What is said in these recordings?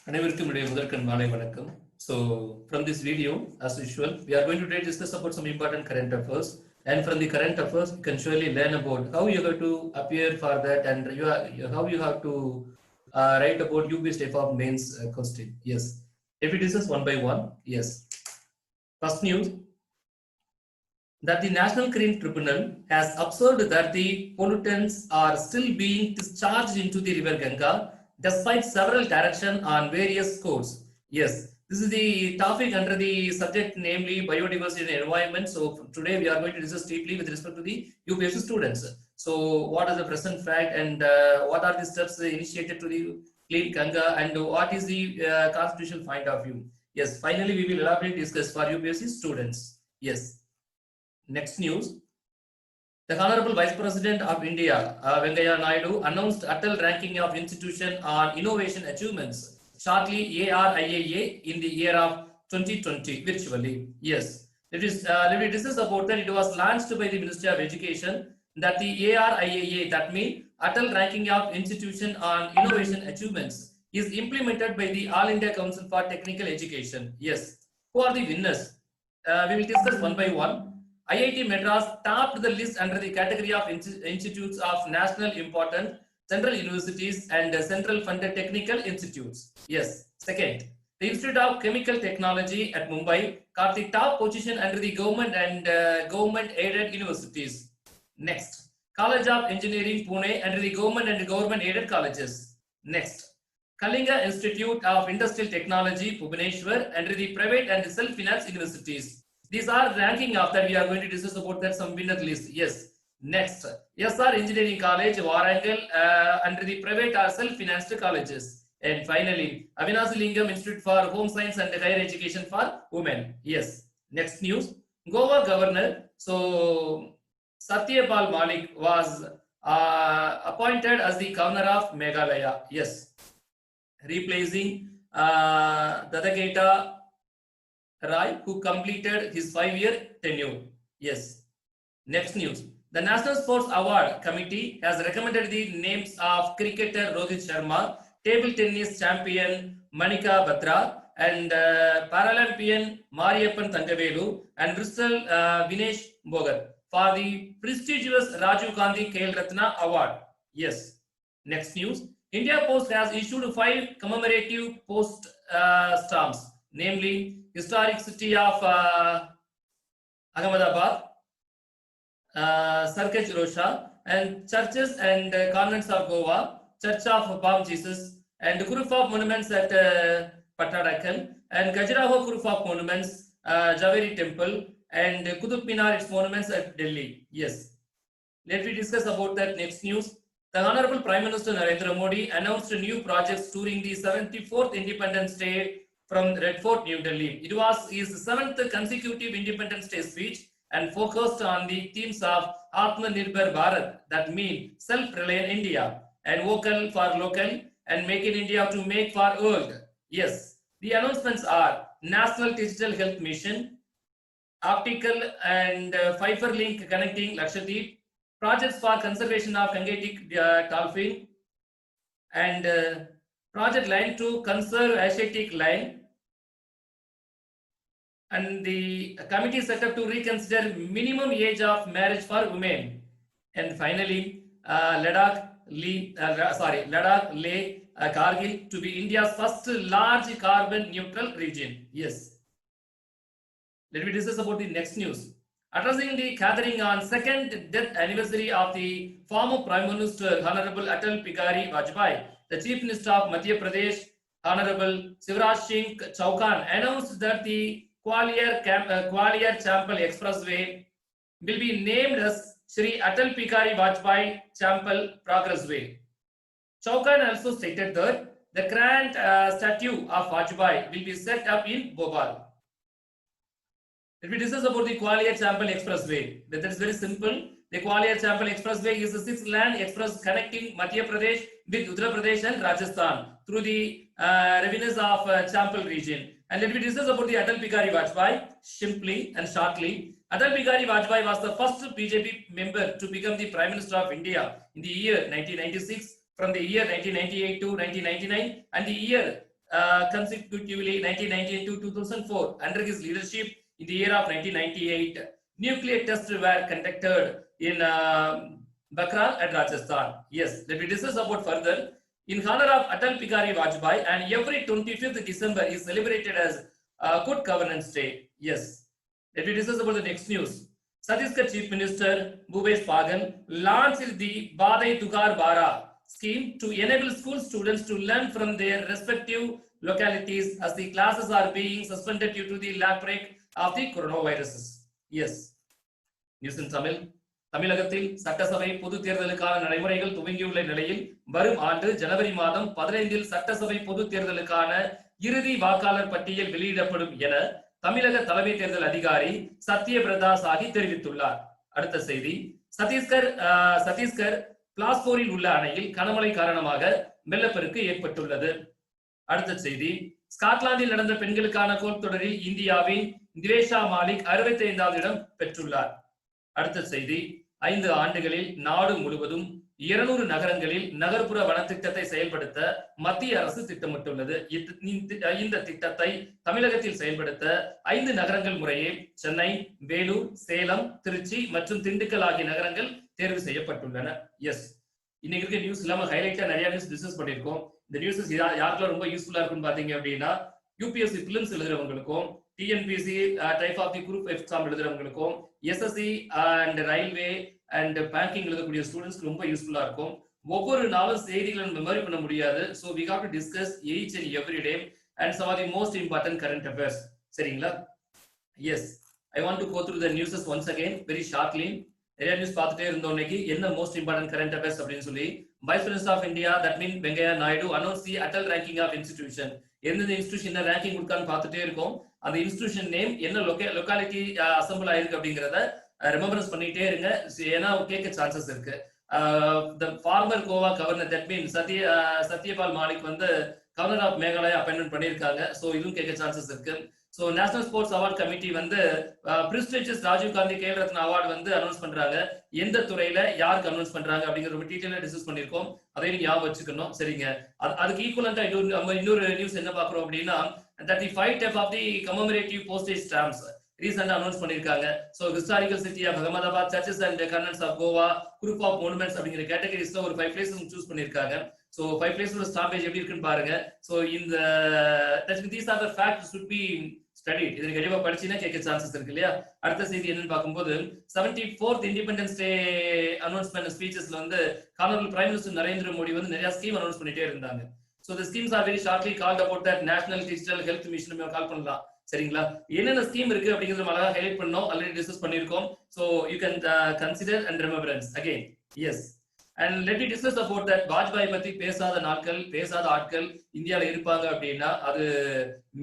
அனைவருக்கும் இடையே முதற்கண் மாலை வணக்கம். So from this video, as usual, we are going to discuss about some important current affairs. And from the current affairs, you can surely learn about how you have to appear for that, and how you have to write about UPSC type of mains question. Yes. If we discuss one by one, yes. First news that the National Green Tribunal has observed that the pollutants are still being discharged into the river Ganga despite several directions on various codes. Yes, this is the topic under the subject namely biodiversity and environment. So today we are going to discuss deeply with respect to the UPSC students. So what is the present fact, and what are the steps initiated to the clean Ganga, and what is the constitutional point of view? Yes, finally we will elaborate discuss for UPSC students. Yes. Next news. The Honorable Vice President of India, Venkaiah Naidu, announced Atal ranking of institution on innovation achievements, shortly ARIIA, in the year of 2020 virtually. Yes, it is. This is about that. It was launched by the Ministry of Education that the ARIIA, that means Atal ranking of institution on innovation achievements, is implemented by the All India Council for Technical Education. Yes, who are the winners? We will discuss one by one. IIT Madras topped the list under the category of institutes of national importance, central universities and central funded technical institutes. Yes. Second, the Institute of Chemical Technology at Mumbai got the top position under the government and government aided universities. Next, College of Engineering Pune under the government and government aided colleges. Next, Kalinga Institute of Industrial Technology Bhubaneswar under the private and self-finance universities. These are ranking of that. We are going to discuss about that some winner list. Yes. Next, SR Engineering College, Warangal, under the private or self-financed colleges. And finally, Avinashi Lingam Institute for Home Science and Higher Education for Women. Yes. Next news. Goa Governor, so Satyapal Malik, was appointed as the Governor of Meghalaya. Yes. Replacing Dadageta Rai, who completed his 5-year tenure. Yes. Next news. The National Sports Award Committee has recommended the names of cricketer Rohit Sharma, table tennis champion Manika Batra, and Paralympian Mariappan Thangavelu and Bristol Vinesh Bogar for the prestigious Rajiv Gandhi Khel Ratna Award. Yes. Next news. India Post has issued 5 commemorative post stamps, namely Historic City of Ahmedabad, Sarkaj Rosha, and churches and convents of Goa, Church of Palm Jesus, and group of monuments at Patadakal, and Khajuraho group of monuments, Javeri Temple, and Qutub Minar, its monuments at Delhi. Yes. Let me discuss about that. Next news. The Honorable Prime Minister Narendra Modi announced new projects during the 74th Independence Day from Red Fort, New Delhi. It was his 7th consecutive Independence Day speech and focused on the themes of Atmanirbhar Bharat, that means self-reliant India, and vocal for local, and make in India to make for world. Yes, the announcements are National Digital Health Mission, optical and fiber link connecting Lakshadweep, projects for conservation of Gangetic dolphin, and Project Line to conserve Asiatic line, and the committee set up to reconsider minimum age of marriage for women. And finally, Ladakh Leh Kargil to be India's first large carbon neutral region. Yes. Let me discuss about the next news. Addressing the gathering on 2nd death anniversary of the former Prime Minister Honorable Atal Bihari Vajpayee, the Chief Minister of Madhya Pradesh Honorable Shivraj Singh Chauhan announced that the Gwalior-Champal Expressway will be named as Shri Atal Bihari Vajpayee Champal Progressway. Chauhan also stated that the grand statue of Vajpayee will be set up in Bhopal. Let me discuss about the Gwalior-Champal Expressway. That is very simple. The Gwalior-Champal Expressway is a 6-lane express connecting Madhya Pradesh with Uttar Pradesh and Rajasthan through the revenues of Champal region. And let me discuss about the Atal Bihari Vajpayee simply and shortly. Atal Bihari Vajpayee was the first BJP member to become the Prime Minister of India in the year 1996, from the year 1998 to 1999, and the year consecutively 1998 to 2004. Under his leadership, in the year of 1998, nuclear tests were conducted in Bakran at Rajasthan. Yes, let me discuss about further. In honor of Atal Bihari Vajpayee, and every 25th December is celebrated as Good Governance Day. Yes, let me discuss about the next news. Chhattisgarh Chief Minister Bhupesh Baghel launched the Badai Tugar Bara scheme to enable school students to learn from their respective localities as the classes are being suspended due to the outbreak of the coronavirus. Yes, news in Tamil. தமிழகத்தில் சட்டசபை பொது தேர்தலுக்கான நடைமுறைகள் துவங்கியுள்ள நிலையில் வரும் ஆண்டு ஜனவரி மாதம் 15இல் சட்டசபை பொது தேர்தலுக்கான இறுதி வாக்காளர் பட்டியல் வெளியிடப்படும் என தமிழக தலைமை தேர்தல் அதிகாரி சத்யபிரதா சாஹி தெரிவித்துள்ளார். அடுத்த செய்தி, சத்தீஸ்கர் பிளாஸ்போரில் உள்ள அணையில் கனமழை காரணமாக வெள்ளப்பெருக்கு ஏற்பட்டுள்ளது. அடுத்த செய்தி, ஸ்காட்லாந்தில் நடந்த பெண்களுக்கான கோல்ஃப் தொடரில் இந்தியாவின் திவேஷா மாலிக் 65வது இடம் பெற்றுள்ளார். அடுத்த செய்தி, 5 ஆண்டுகளில் நாடு முழுவதும் 200 நகரங்களில் நகர்ப்புற வனத்திட்டத்தை செயல்படுத்த மத்திய அரசு திட்டமிட்டுள்ளது. இந்த திட்டத்தை தமிழகத்தில் செயல்படுத்த 5 நகரங்கள் முறையே சென்னை, வேலூர், சேலம், திருச்சி மற்றும் திண்டுக்கல் ஆகிய நகரங்கள் தேர்வு செய்யப்பட்டுள்ளன. எஸ், இன்னைக்கு இருக்க நியூஸ் இல்லாம ஹைலைட்டா நிறைய நியூஸ் டிஸ்கஸ் பண்ணிருக்கோம். இந்த நியூஸ் யாருக்கெல்லாம் ரொம்ப யூஸ்ஃபுல்லா இருக்குன்னு பாத்தீங்க அப்படின்னா, யூபிஎஸ்சி பிலிம்ஸ் எழுதுறவங்களுக்கும், TNPSC type of the group exam எழுதுறவங்களுக்கும், SSC and railway and banking எழுதக்கூடிய ஸ்டூடெண்ட்ஸ்க்கு ரொம்ப யூஸ்ஃபுல்லா இருக்கும். ஒவ்வொரு நாளும் செய்திகளை மெமரி பண்ண முடியாது. So we have to discuss each and every day and some of the most important current affairs. சரிங்களா? Yes, I want to go through the newses once again very shortly. நிறைய நியூஸ் பார்த்துட்டே இருந்தோம். இன்னைக்கு என்ன most important current affairs அப்படின்னு சொல்லி, vice president of India that mean Venkaiah Naidu announce the Atal ranking of institution. எந்தெந்த institution என்ன ரேங்கிங் கொடுக்கான்னு பார்த்துட்டே இருக்கோம். அந்த இன்ஸ்டிடியூஷன் நேம் என்ன லொகாலிட்டி அசம்பிள் ஆயிருக்கு அப்படிங்கிறத ரிமெம்பரன்ஸ் பண்ணிட்டே இருங்க. ஏன்னா கேட்க சான்சஸ் இருக்கு. The former Goa governor that mean Satyapal Malik வந்து கவர்னர் ஆஃப் மேகாலயா அப்பாயின்மெண்ட் பண்ணியிருக்காங்க. ஸோ இதுவும் கேட்க சான்சஸ் இருக்கு. So national sports award committee வந்து பிரிஸ்டிஜியஸ் ராஜீவ் காந்தி கேல் ரத்னா அவார்டு வந்து அனௌன்ஸ் பண்றாங்க. எந்த துறையில யாருக்கு அனௌன்ஸ் பண்றாங்க அப்படிங்கிற ஒரு டீட்டெயிலா டிஸ்கஸ் பண்ணிருக்கோம். அதையும் ஞாபகம் வச்சுக்கணும். சரிங்க, அதுக்கு ஈக்குவலண்டா இன்னொரு நியூஸ் என்ன பாக்குறோம் அப்படின்னா, 35 type of the commemorative postage stamps ரீசெண்டா அனௌன்ஸ் பண்ணிருக்காங்க. So historical city of Ahmedabad, churches and colonels of Goa, group of monuments அப்படிங்கிற கேட்டகரிஸ்ல ஒரு 5 பிளேசஸ் சூஸ் பண்ணிருக்காங்க. சோ 5 பிளேஸோட ஸ்டாம்பேஜ் எப்படி இருக்குன்னு பாருங்க. சோ இந்த these are the facts should be studied. இதுக்கு கண்டிப்பா படிச்சீங்கன்னா கேட்க சான்சஸ் இருக்கு இல்லையா? அடுத்த செய்தி என்னன்னு பார்க்கும்போது, 74th இண்டிபெண்டன்ஸ் டே அனௌன்ஸ்மெண்ட் ஸ்பீச்சஸ்ல வந்து கானரபிள் பிரைம் மினிஸ்டர் நரேந்திர மோடி வந்து நிறைய ஸ்கீம் அனௌன்ஸ் பண்ணிட்டே இருந்தாங்க. So the schemes are very shortly called about that National Digital Health Mission நம்ம கால் பண்ணலாம். சரிங்களா? என்னென்ன ஸ்கீம் இருக்கு அப்படிங்கறத அழகா ஹைலைட் பண்ணோம். ஆல்ரெடி டிஸ்கஸ் பண்ணிருக்கோம். So you can consider and remembrance again. Yes. And let me discuss about that. Vajpayee பத்தி பேசாத நாட்கள், பேசாத ஆட்கள் இந்தியாவில் இருப்பாங்க அப்படின்னா அது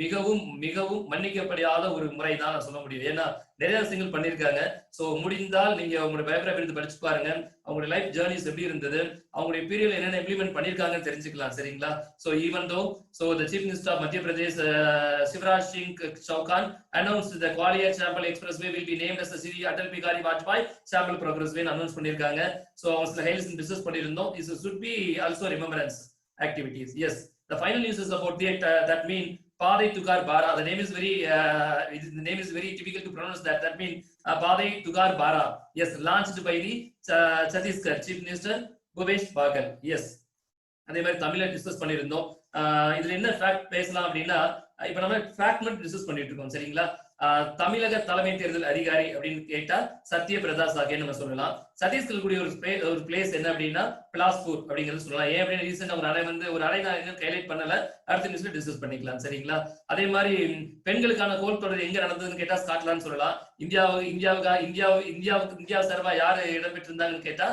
மிகவும் மிகவும் மன்னிக்கப்படாத ஒரு முறை தான் நான் சொல்ல முடியும். ஏன்னா நிறைய விஷயங்கள் பண்ணிருக்காங்க. சோ முடிந்தால் நீங்க அவங்களுடைய பயோகிராஃபி எடுத்து படிச்சு பாருங்க. அவங்களுடைய லைஃப் ஜேர்னிஸ் எப்படி இருந்தது, அவங்களுடைய பீரியட்ல என்னென்ன இம்ப்ளிமெண்ட் பண்ணிருக்காங்கன்னு தெரிஞ்சுக்கலாம். சரிங்களா? So even though the chief minister of Madhya Pradesh Shivraj Singh Chauhan announced the Gwalior Chambal Expressway will be named as the Sri Atal Bihari Vajpayee Chambal Progressway announce பண்ணிருக்காங்க. So அவங்க highlights discuss பண்ணிருந்தோம். This should be also remembrance activities. Yes, the final news is about that mean Badai Tugar Bara. The name is very difficult to pronounce. That means Badai Tugar Bara. Yes, launched by the Chhattisgarh Chief Minister Bhupesh Baghel. Yes, அதே மாதிரி தமிழ்ல discuss பண்ணிருந்தோம். இதுல என்ன fact பேசலாம் அப்படின்னா, இப்ப நம்ம ஃபேக்ட் மட்டும் டிஸ்கஸ் பண்ணிட்டு இருக்கோம். சரிங்களா? தமிழக தலைமை தேர்தல் அதிகாரி அப்படின்னு கேட்டா சத்யபிரதா சாஹி நம்ம சொல்லலாம். சத்தீஸ்கர் கூடிய ஒரு பிளேஸ் என்ன அப்படின்னா பிளாஸ்பூர் அப்படிங்கிறது சொல்லலாம். ஏன் அப்படின்னு ரீசெண்டா ஒரு அறை நான் ஹைலைட் பண்ணல, அடுத்த நியூஸ்ல டிஸ்கஸ் பண்ணிக்கலாம். சரிங்களா? அதே மாதிரி பெண்களுக்கான கோல்ஃப் தொடர் எங்க நடந்ததுன்னு கேட்டா ஸ்காட்லாந்து சொல்லலாம். இந்தியா சார்பா யாரு இடம்பெற்றிருந்தாங்கன்னு கேட்டா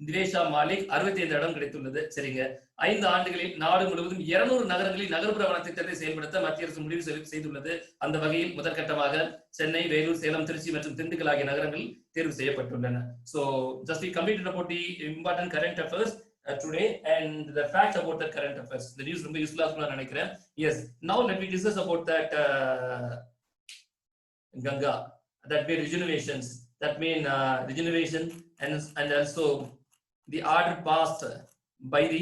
திவேஷா மாலிக் 65 இடம் கிடைத்துள்ளது. சரிங்க, 5 ஆண்டுகளில் நாடு முழுவதும் 200 நகரங்களில் நகர்ப்புற வன திட்டத்தை செயல்படுத்த மத்திய அரசு முடிவு செய்துள்ளது. அந்த வகையில் முதற்கட்டமாக சென்னை, வேலூர், சேலம், திருச்சி மற்றும் திண்டுக்கல் ஆகிய நகரங்கள் தேர்வு செய்யப்பட்டுள்ளன. So just we completed about the important current affairs today and the facts about the current affairs. The news ரொம்ப யூஸ்ஃபுல்லா இருக்கும்னு நினைக்கிறேன். Yes, now let me discuss about that Ganga, that way regenerations, that mean regeneration and also the order passed by the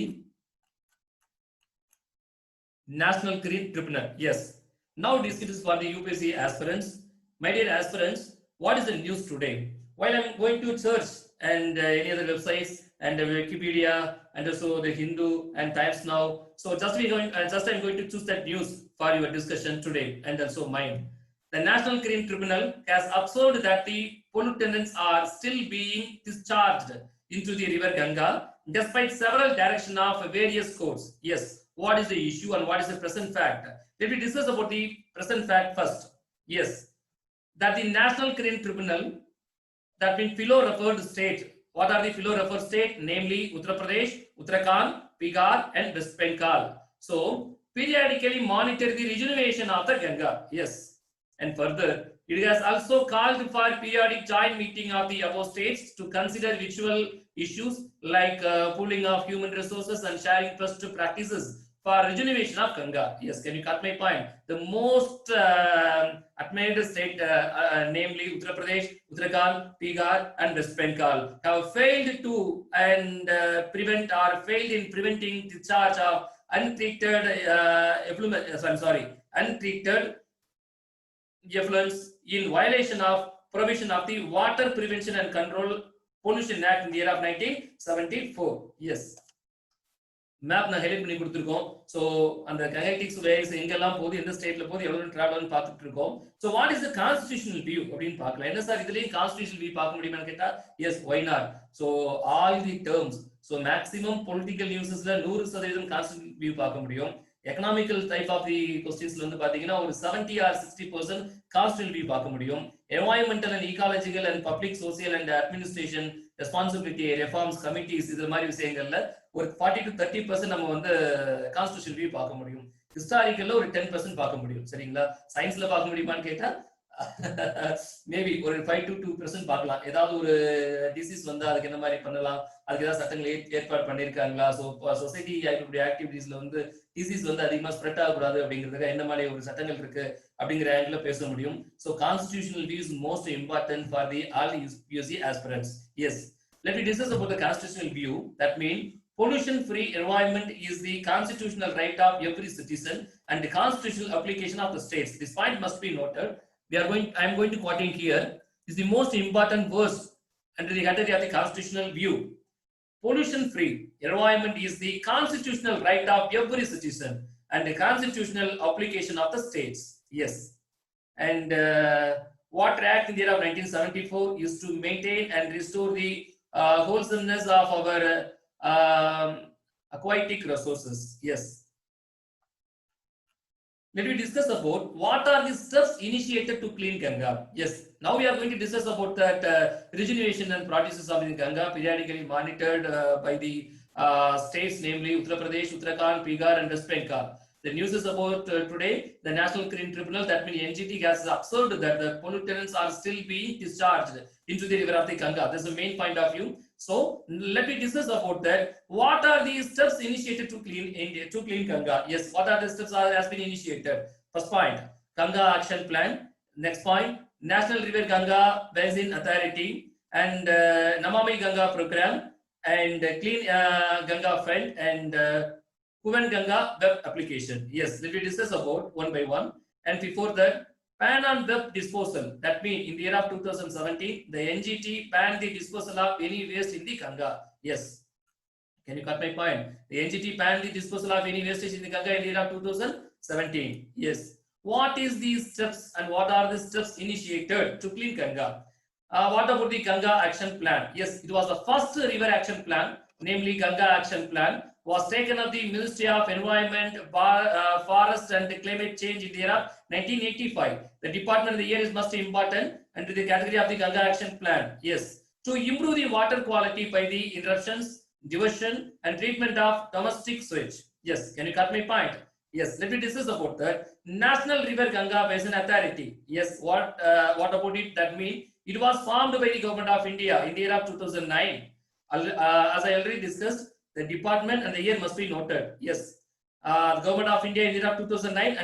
National Green Tribunal. Yes. Now this is for the UPSC aspirants. My dear aspirants, what is the news today? While I'm going to search and any other websites and Wikipedia and also the Hindu and Times Now. So I'm going to choose that news for your discussion today and also mine. The National Green Tribunal has observed that the pollutants are still being discharged into the river Ganga despite several directions of various courts. Yes, what is the issue and what is the present fact? Let me discuss about the present fact first. Yes, that the National Green Tribunal, that means philo-referred state. What are the philo-referred state? Namely Uttar Pradesh, Uttarakhand, Bihar and West Bengal. So periodically monitor the rejuvenation of the Ganga. Yes, and further it has also called for periodic joint meeting of the above states to consider virtual issues like pooling of human resources and sharing best practices for rejuvenation of Ganga. Yes, can you cut my point? The most admired state, namely Uttar Pradesh, Uttarakhand, Bihar, and West Bengal, have failed to and prevent or failed in preventing discharge of untreated untreated effluents in violation of provision of the Water Prevention and Control Pollution Act in the year of 1974. Yes. Map நான் highlight பண்ணி கொடுத்துருக்கோம். So அந்த kinetics waves எங்கெல்லாம் போகுது, எந்த ஸ்டேட்ல போகுது, எவ்வளவு டிராவல்னு பார்த்துட்டு இருக்கோம். So what is the constitutional view அப்படின்னு பார்க்கலாம். என்ன சார் இதுலயும் கான்ஸ்டிடியூஷனல் வியூ பார்க்க முடியுமான்னு கேட்டா yes, why not. So all the terms, so maximum political நியூஸஸ்ல 100% கான்ஸ்டிடியூஷனல் வியூ பார்க்க முடியும். எக்கனாமிக்கல் டைப் ஆஃப் தி கொஸ்டின்ஸ்ல வந்து பாத்தீங்கன்னா ஒரு 70 or 60% கான்ஸ்டிடியூஷனல் வியூ பார்க்க முடியும். Environmental and ecological and public social and administration responsibility reforms committees இது மாதிரி விஷயங்கள்ல ஒரு 40 to 30% நம்ம வந்து கான்ஸ்டிடியூஷன் வியூ பார்க்க முடியும். ஹிஸ்டாரிக்கல்ல ஒரு 10% பார்க்க முடியும். சரிங்களா? சயின்ஸ்ல பார்க்க முடியுமான்னு கேட்டா மேபி ஒரு 5 to 2% பார்க்கலாம். ஏதாவது ஒரு டிசீஸ் வந்து அதுக்கு என்ன மாதிரி பண்ணலாம், அதுக்கு ஏதாவது சட்டங்கள் ஏற்பாடு பண்ணிருக்காங்களா, ஸோ சொசைட்டி ஆக்டிவிட்டிஸ்ல வந்து டிசீஸ் வந்து அதிகமா ஸ்ப்ரெட் ஆகக்கூடாது அப்படிங்கிறதுக்கு என்ன மாதிரி ஒரு சட்டங்கள் இருக்கு அப்படிங்கிற ஆங்கிள் பேச முடியும். So constitutional view is most important for the all UPSC aspirants. Yes, let me discuss about the constitutional view. That means pollution-free environment is the constitutional right of every citizen and the constitutional application of the states. This point must be noted. I am going to quoting here is the most important verse under the category of the constitutional view. Pollution-free environment is the constitutional right of every citizen and the constitutional application of the states. Yes, and Water Act in the year of 1974 used to maintain and restore the wholesomeness of our aquatic resources. Yes. Let me discuss about what are the steps initiated to clean Ganga. Yes, now we are going to discuss about that rejuvenation and practices of the Ganga periodically monitored by the states, namely Uttar Pradesh, Uttarakhand, Bihar and West Bengal. The news is about today, the National Green Tribunal, that means NGT has observed that the pollutants are still being discharged into the river of the Ganga. That's the main point of view. So let me discuss about that. What are the steps initiated to clean Ganga? Yes, what are the steps has been initiated? First point, Ganga Action Plan. Next point, National River Ganga Basin Authority and Namami Ganga Program and Clean Ganga Fund and Kuvan Ganga web application. Yes, let me discuss about one by one. And before that, ban on web disposal. That means in the year of 2017, the NGT banned the disposal of any waste in the Ganga. Yes. Can you cut my point? The NGT banned the disposal of any wastage in the Ganga in the year of 2017. Yes. What is these steps and what are the steps initiated to clean Ganga? What about the Ganga Action Plan? Yes, it was the first river action plan, namely Ganga Action Plan, was taken up the Ministry of Environment, Forest and Climate Change in the year of 1985. The department of the year is most important under the category of the Ganga Action Plan. Yes, to improve the water quality by the interruptions, diversion and treatment of domestic sewage. Yes, can you cut my point? Yes, let me discuss about that. National River Ganga Basin Authority. Yes, what about it? That means it was formed by the Government of India in the year of 2009. As I already discussed, the department and the year must be noted. Yes, the Government of India in the year of 2009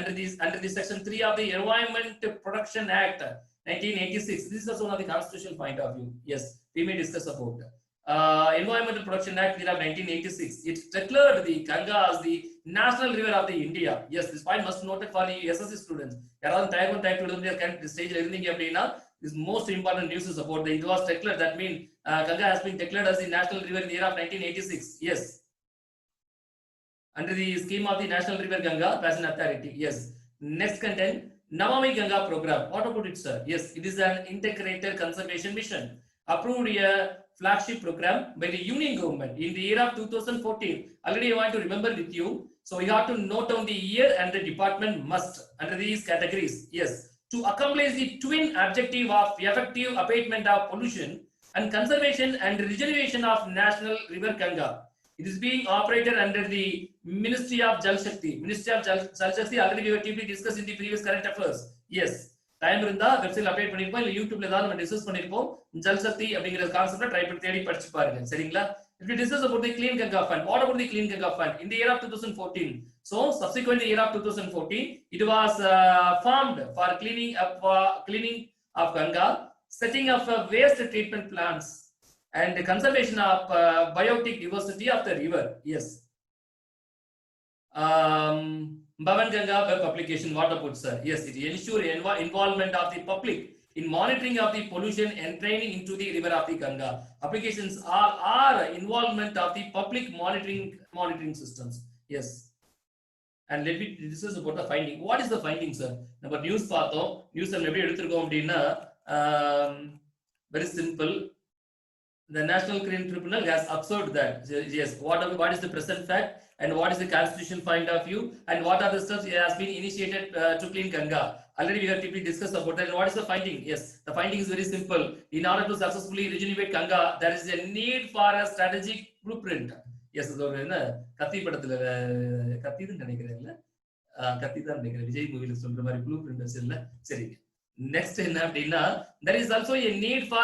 under the Section 3 of the Environment Protection Act 1986. This is also one of the constitutional point of view. Yes, we may discuss about that. Environmental Protection Act of 1986. It declared the Ganga as the national river of the India. Yes, this point must be noted for the SSC students. This most important news is about it was declared. That means Ganga has been declared as the national river in the year of 1986. Yes, under the scheme of the National River Ganga Basin Authority. Yes. Next content, Namami Ganga program. What about it, sir? Yes, it is an integrated conservation mission. Approved a flagship program by the Union government in the year of 2014. Already I want to remember with you. So you have to note down the year and the department must under these categories. Yes. To accomplish the twin objective of effective abatement of pollution and conservation and regeneration of National River Ganga. It is being operated under the Ministry of Jal Shakti. Ministry of Jal Shakti already we were deeply discussed in the previous current affairs. Yes. Time இருந்தா வெப்சைட்ல update பண்ணிருப்போம் இல்ல யூடியூப்ல ஏதாவது நம்ம discuss பண்ணிருப்போம் ஜல் சக்தி அப்படிங்கற கான்செப்ட try பண்ணி தேடி படிச்சு பாருங்க சரிங்களா if we discuss about the clean Ganga fund what about the clean Ganga fund in the year of 2014 so subsequent year of 2014 it was formed for cleaning of Ganga setting up waste treatment plants and the conservation of biotic diversity of the river. Yes. Bhavan Ganga web application, what about, sir? Yes, it ensures involvement of the public in monitoring of the pollution and training into the river of the Ganga. Applications are involvement of the public monitoring systems. Yes. And let me discuss about the finding. What is the finding, sir? Number news பார்த்தோம் நியூஸ்ல எப்படி எடுத்துறோம் அப்படினா very simple. The National Green Tribunal has observed that yes, what is the present fact and what is the constitutional point of view and what are the steps has been initiated to clean Ganga. Already we have deeply discussed about that. And what is the finding? Yes, the finding is very simple. In order to successfully regenerate Ganga, there is a need for a strategic blueprint. Yes, அது ஒரு என்ன கத்தி படத்துல கத்தின்னு நினைக்கிறேன் இல்ல கத்தி தான் நினைக்கிறேன் விஜய் மூவில சொல்ற மாதிரி ப்ளூ பிரிண்ட் இல்ல சரி next என்ன அப்படின்னா there is also a need for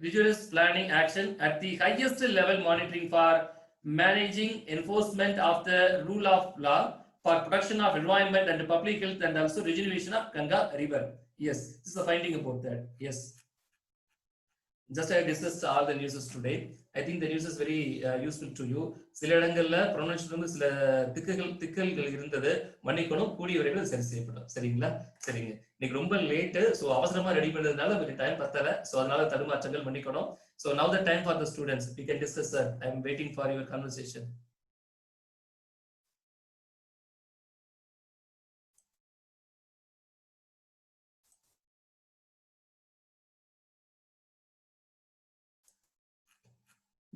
rigorous planning action at the highest level monitoring for managing enforcement of the rule of law for protection of environment and public health and also regeneration of Ganga river. Yes, this is the finding about that. Yes, just I discussed all the news today. I think the news is very useful to you. சில இடங்கள்ல pronunciation வந்து சில திக்கல்கள் இருந்தது மன்னிக்கணும் கூடிய விரைவில் சரி செய்யப்படும் சரிங்களா சரிங்க இன்னைக்கு ரொம்ப லேட் சோ அவசரமா ரெடி பண்ணதுனால கொஞ்சம் டைம் பத்தல சோ அதனால தடுமாற்றங்கள் மன்னிக்கணும் so now the time for the students we can discuss sir I am waiting for your conversation.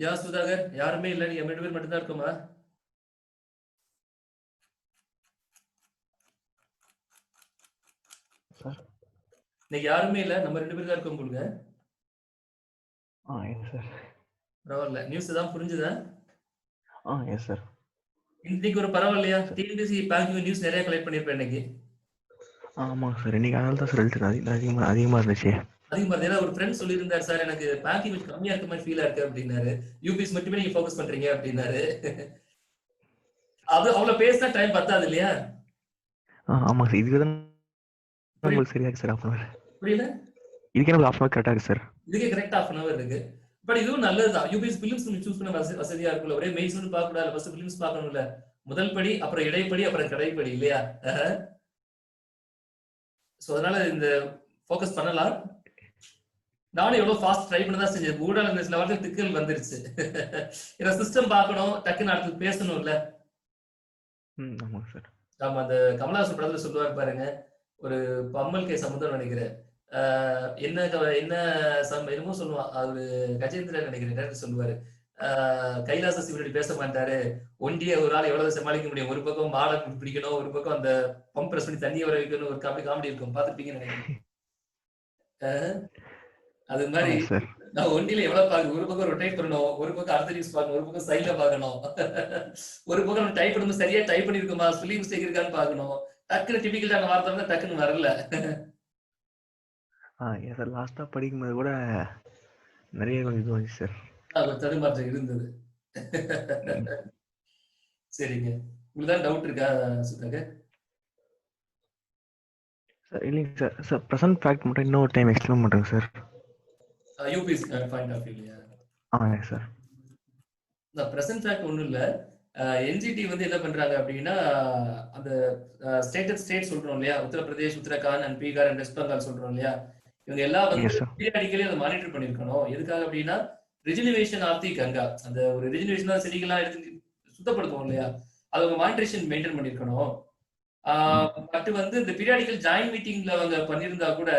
யா சுதாகர் யாருமே இல்ல நீங்க ரெண்டு பேர் மட்டும் தான் இருக்குமா சார் நீங்க யாருமே இல்ல நம்ம ரெண்டு பேர் தான் இருக்கோம் போலுங்க எஸ் சார் பரவாயில்ல நியூஸ் தான் புரிஞ்சுதா எஸ் சார் இன்னைக்கு ஒரு பரவாயில்லையா டிஎன்பிசி பேங்கிங் நியூஸ் நிறைய கலெக்ட் பண்ணிருப்பேன் இன்னைக்கு ஆமாங்க சார் இன்னைக்கு அதனால தான் ரிசல்ட் அதிகமா இருந்துச்சு அதிகமா ஏன்னா ஒரு ஃப்ரெண்ட் சொல்லியிருந்தாரு சார் எனக்கு பேங்கிங் கொஞ்சம் கம்மியா இருக்க மாதிரி ஃபீலா இருக்கு அப்படின்னாரு யூபிஎஸ் மட்டுமே நீங்க ஃபோக்கஸ் பண்றீங்க அப்படின்னாரு அது அவ்வளவு பேசினா டைம் பத்தாது இல்லையா ஆமா சார் இதுக்குதான் உங்களுக்கு சரியா இருக்கு சார் half an hour புரியல இதுக்கே நம்ம half an hour கரெக்டா இருக்கு சார் இதுக்கே கரெக்ட் half an hour இருக்கு பட் இதுவும் நல்லதுதான் யூபிஎஸ் ஃபிலிம்ஸ் நீங்க சூஸ் பண்ண வசதியா இருக்குல்ல ஒரே மெயின்ஸ் மட்டும் பார்க்க கூடாது ஃபர்ஸ்ட் ஃபிலிம்ஸ் பார்க்கணும்ல முதல் படி அப்புறம் இடைப்படி அப்புறம் கடைப்படி இல்லையா சோ அதனால இந்த ஃபோக்கஸ் பண்ணலாம் நானும் எவ்வளவு ஃபாஸ்ட் ட்ரை பண்ண தான் செஞ்சேன் கூட இந்த சில வாரத்தில் திக்கல் வந்துருச்சு ஏன்னா சிஸ்டம் பார்க்கணும் டக்குன்னு அடுத்து பேசணும்ல ஆமாங்க சார் ஆமா அந்த கமலஹாசன் படத்துல சொல்லுவார் பாருங்க ஒரு பம்மல் கே சமுதம் நினைக்கிறேன் என்ன என்னமோ சொல்லுவான் அவரு கஜேந்திரன் நினைக்கிறேன் சொல்லுவாரு கைலாச சிவனடி பேச மாட்டாரு ஒண்டிய ஒரு ஆள் எவ்வளவு சமாளிக்க முடியும் ஒரு பக்கம் மாலை பிடிக்கணும் ஒரு பக்கம் அந்த பம்ப் பிரஸ் பண்ணி தண்ணியை வர வைக்கணும் ஒரு காமெடி இருக்கும் பாத்துருப்பீங்கன்னு நினைக்கிறேன் அது மாதிரி நான் ஒண்டியில எவ்வளவு பாக்கு ஒரு பக்கம் ரொட்டேட் பண்ணணும் ஒரு பக்கம் அடுத்த நியூஸ் பார்க்கணும் ஒரு பக்கம் சைட்ல பார்க்கணும் ஒரு பக்கம் டைப் பண்ணும்போது சரியா டைப் பண்ணிருக்கோமா ஸ்பெல்லிங் மிஸ்டேக் இருக்கான்னு பார்க்கணும் டக்குன்னு டிபிக்கலான வார்த்தை வந்து டக்குன்னு வரல சார் லாஸ்டா படிக்கும்போது கூட நிறைய கொஞ்சம் இது வந்துச்சு சார் தடுமாற்றம் இருந்தது சரிங்க உங்களுக்கு தான் டவுட் இருக்கா சுதாகர் சார் இல்லைங்க சார். சார் ப்ரெசன்ட் ஃபேக்ட் மட்டும் இன்னொரு டைம் எக்ஸ்பிளைன் பண்ணுறேங்க sir. UPS point of view. ஆமாங்க சார். இந்த பிரசன்ட் ஃபேக்ட் ஒன்றும் இல்லை. என்ஜிடி வந்து என்ன பண்றாங்க அப்படின்னா, அந்த ஸ்டேட் சொல்றோம் இல்லையா, Uttar Pradesh, Uttarakhand and Bihar and west Bengal சொல்றோம் இல்லையா, இவங்க எல்லாம் வந்து எஸ் சார். பீரியாடிக்கலி அதை மானிட்டர் பண்ணிருக்கணும். எதுக்காக அப்படின்னா, ரிஜினிவேஷன் ஆஃப் தி கங்கா, அந்த ஒரு ரிஜினிவேஷன் செடிகள்லாம் எடுத்து சுத்தப்படுத்துவோம் இல்லையா, அது அவங்க மானிட்டரேஷன் மெயின்டைன் பண்ணிருக்கணும். பட் வந்து இந்த பீரியாடிக்கல் ஜாயின்ட் மீட்டிங்ல அவங்க பண்ணியிருந்தா கூட